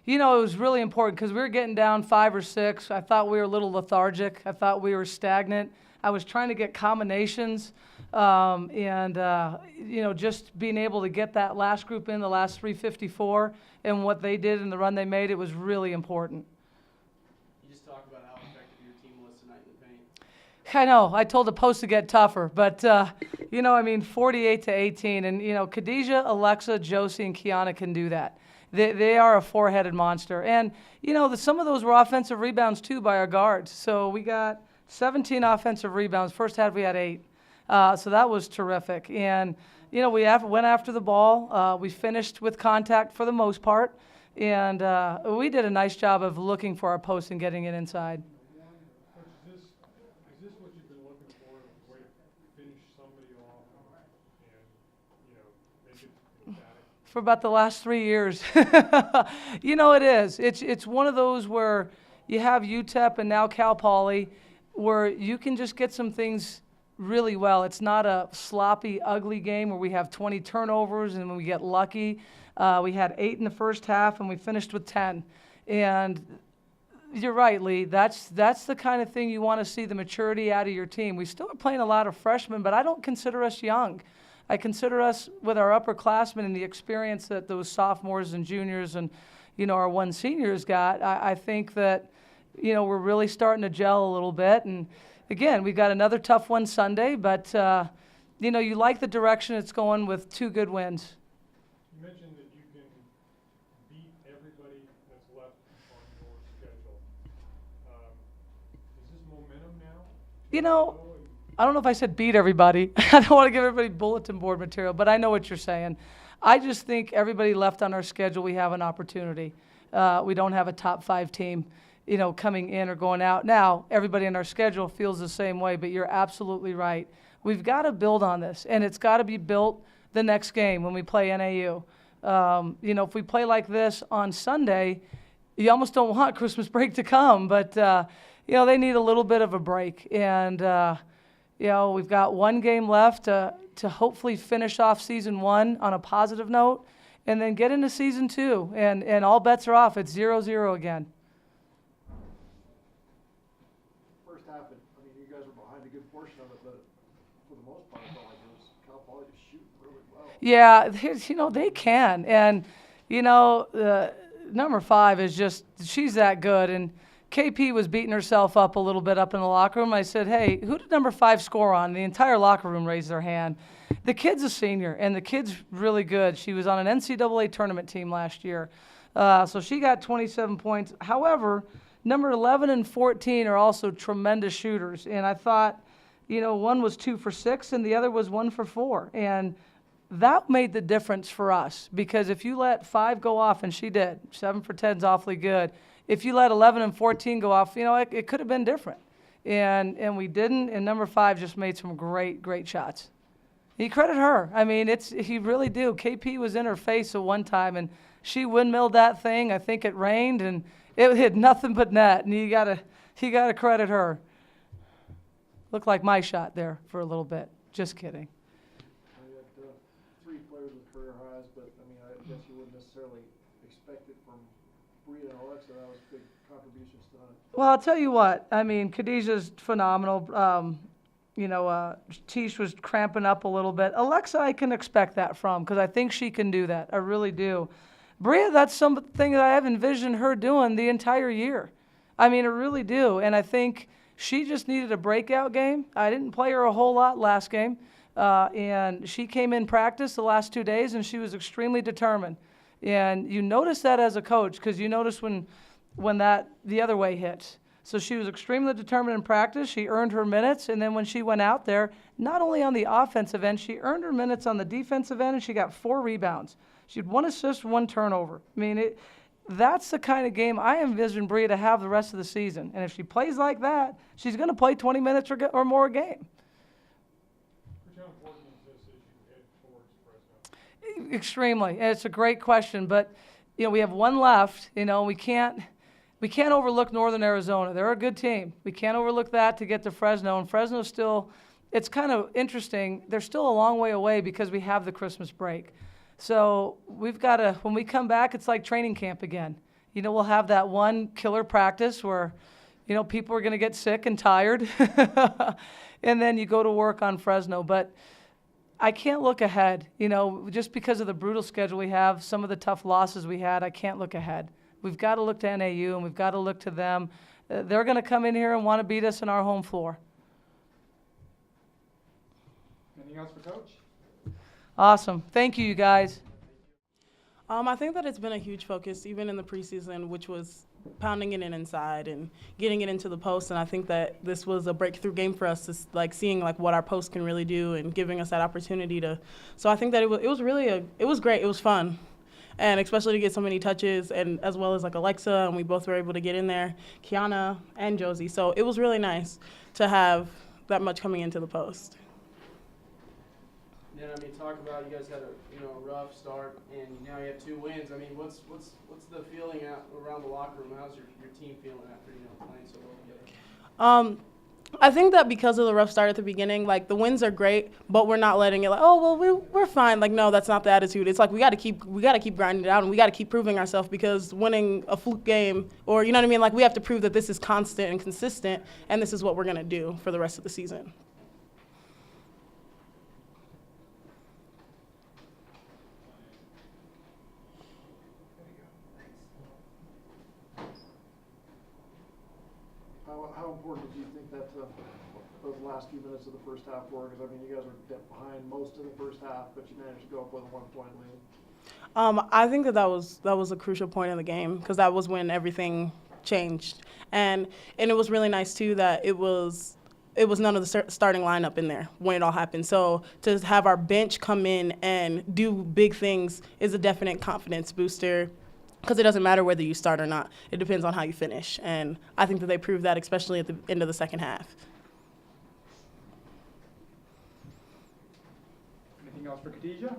It was really important because we were getting down 5 or 6. I thought we were a little lethargic. I thought we were stagnant. I was trying to get combinations, just being able to get that last group in, the last 354, and what they did in the run they made, it was really important. You just talked about how effective your team was tonight in the paint. I know. I told the Post to get tougher, but 48-18, and Khadijah, Alexa, Josie, and Kiana can do that. They are a four-headed monster, and some of those were offensive rebounds too by our guards. So we got 17 offensive rebounds. First half we had 8, so that was terrific. And we went after the ball. We finished with contact for the most part, and we did a nice job of looking for our post and getting it inside. Is this what you've been looking for, a way to finish somebody off and make it emphatic? For about the last 3 years. It is. It's one of those where you have UTEP and now Cal Poly where you can just get some things really well. It's not a sloppy, ugly game where we have 20 turnovers and we get lucky. We had 8 in the first half and we finished with 10. And you're right, Lee. That's the kind of thing you want to see, the maturity out of your team. We still are playing a lot of freshmen, but I don't consider us young. I consider us, with our upperclassmen and the experience that those sophomores and juniors and, our one seniors got, I think that, we're really starting to gel a little bit. And, again, we've got another tough one Sunday, but, you like the direction it's going with 2 good wins. You mentioned that you can beat everybody that's left on your schedule. Is this momentum now? I don't know if I said beat everybody. I don't want to give everybody bulletin board material, but I know what you're saying. I just think everybody left on our schedule, we have an opportunity. We don't have a top 5 team, coming in or going out. Now, everybody in our schedule feels the same way, but you're absolutely right. We've got to build on this, and it's got to be built the next game when we play NAU. If we play like this on Sunday, you almost don't want Christmas break to come, but, they need a little bit of a break. And, we've got 1 game left to hopefully finish off season 1 on a positive note and then get into season 2. And all bets are off. It's 0-0 again. First half, you guys were behind a good portion of it, but for the most part, I felt like it was Cal Poly just shooting really well. Yeah, they can. And, number 5 is just, she's that good. And KP was beating herself up a little bit up in the locker room. I said, hey, who did number 5 score on? And the entire locker room raised their hand. The kid's a senior, and the kid's really good. She was on an NCAA tournament team last year. So she got 27 points. However, number 11 and 14 are also tremendous shooters. And I thought, one was 2 for 6, and the other was 1 for 4. And that made the difference for us, because if you let 5 go off, and she did, 7 for 10 is awfully good. If you let 11 and 14 go off, it could have been different. And we didn't, and number 5 just made some great, great shots. You credit her. You really do. KP was in her face at one time, and she windmilled that thing. I think it rained, and it hit nothing but net, and you gotta credit her. Looked like my shot there for a little bit. Just kidding. You had 3 players with career highs, but, I guess you wouldn't necessarily expect it from Brea and Alexa. That was big contributions tonight. Well, I'll tell you what. Khadijah's phenomenal. Tish was cramping up a little bit. Alexa, I can expect that from, because I think she can do that. I really do. Brea, that's something that I have envisioned her doing the entire year. I really do. And I think she just needed a breakout game. I didn't play her a whole lot last game. And she came in practice the last 2 days, and she was extremely determined. And you notice that as a coach, because you notice when that the other way hits. So she was extremely determined in practice. She earned her minutes, and then when she went out there, not only on the offensive end, she earned her minutes on the defensive end, and she got 4 rebounds. She had 1 assist, 1 turnover. That's the kind of game I envision Brea to have the rest of the season. And if she plays like that, she's going to play 20 minutes or more a game. How important is this as you head towards Fresno? Extremely. And it's a great question, but we have 1 left. We can't overlook Northern Arizona. They're a good team. We can't overlook that to get to Fresno. And Fresno still, it's kind of interesting. They're still a long way away because we have the Christmas break. So we've got to, when we come back, it's like training camp again. we'll have that one killer practice where, people are going to get sick and tired. And then you go to work on Fresno. But I can't look ahead. Just because of the brutal schedule we have, some of the tough losses we had, I can't look ahead. We've got to look to NAU, and we've got to look to them. They're going to come in here and want to beat us in our home floor. Anything else for Coach? Awesome. Thank you, you guys. I think that it's been a huge focus, even in the preseason, which was pounding it in inside and getting it into the post. And I think that this was a breakthrough game for us, seeing what our post can really do and giving us that opportunity to. So I think that it was great. It was fun, and especially to get so many touches, and as well as Alexa, and we both were able to get in there, Kiana and Josie. So it was really nice to have that much coming into the post. Then talk about you guys had a rough start, and now you have 2 wins. What's the feeling around the locker room? How's your team feeling after playing so well together? I think that because of the rough start at the beginning, the wins are great, but we're not letting it we're fine. No, that's not the attitude. It's we got to keep grinding it out, and we got to keep proving ourselves, because winning a fluke game, or we have to prove that this is constant and consistent, and this is what we're gonna do for the rest of the season. How important do you think that those last few minutes of the first half were? Because you guys were behind most of the first half, but you managed to go up with a 1-point lead. I think that was a crucial point in the game, because that was when everything changed, and it was really nice too that it was none of the starting lineup in there when it all happened. So to have our bench come in and do big things is a definite confidence booster, because it doesn't matter whether you start or not. It depends on how you finish, and I think that they proved that, especially at the end of the second half. Anything else for Khadijah?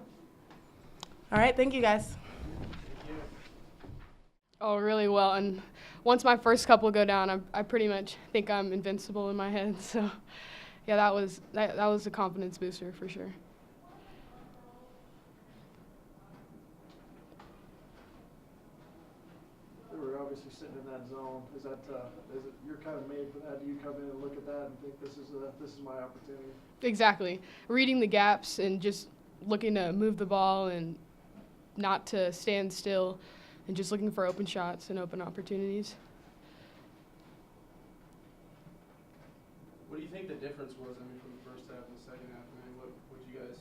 All right, thank you guys. Oh, really well. And once my first couple go down, I pretty much think I'm invincible in my head. So, yeah, that was a confidence booster for sure. They were obviously sitting in that zone. Is it you're kind of made for that? Do you come in and look at that and think this is my opportunity? Exactly. Reading the gaps and just looking to move the ball and not to stand still, and just looking for open shots and open opportunities. What do you think the difference was, from the first half and the second half? What did you guys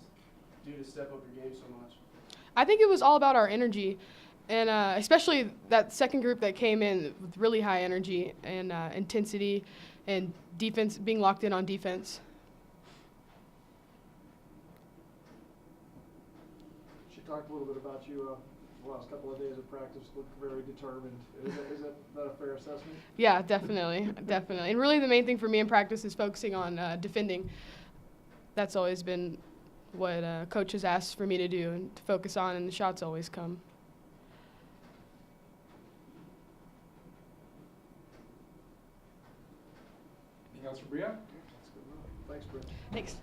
do to step up your game so much? I think it was all about our energy, and especially that second group that came in with really high energy and intensity and defense, being locked in on defense. She talked a little bit about you the last couple of days of practice, looked very determined. Is that a fair assessment? Yeah, definitely. And really the main thing for me in practice is focusing on defending. That's always been what coach has asked for me to do and to focus on, and the shots always come. Anything else for Brea? That's good enough. Thanks, Britt. Thanks.